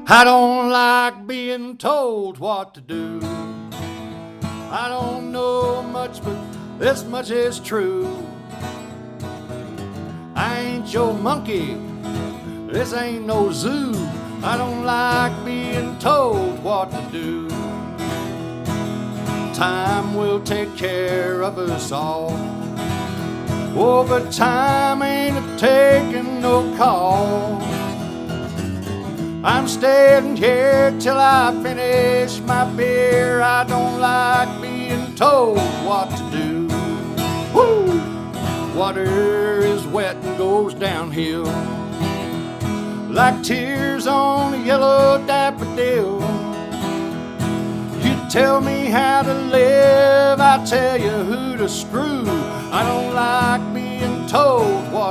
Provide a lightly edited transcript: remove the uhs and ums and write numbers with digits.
I don't like being told what to do. I don't know much, but this much is true. I ain't your monkey, this ain't no zoo. I don't like being told what to do. Time will take care of us all. Oh, but time ain't taking no call. I'm staying here till I finish my beer. I don't like being told what to do. Woo! Water is wet and goes downhill like tears on a yellow daffodil. You tell me how to live, I tell you who to screw. I don't like being told what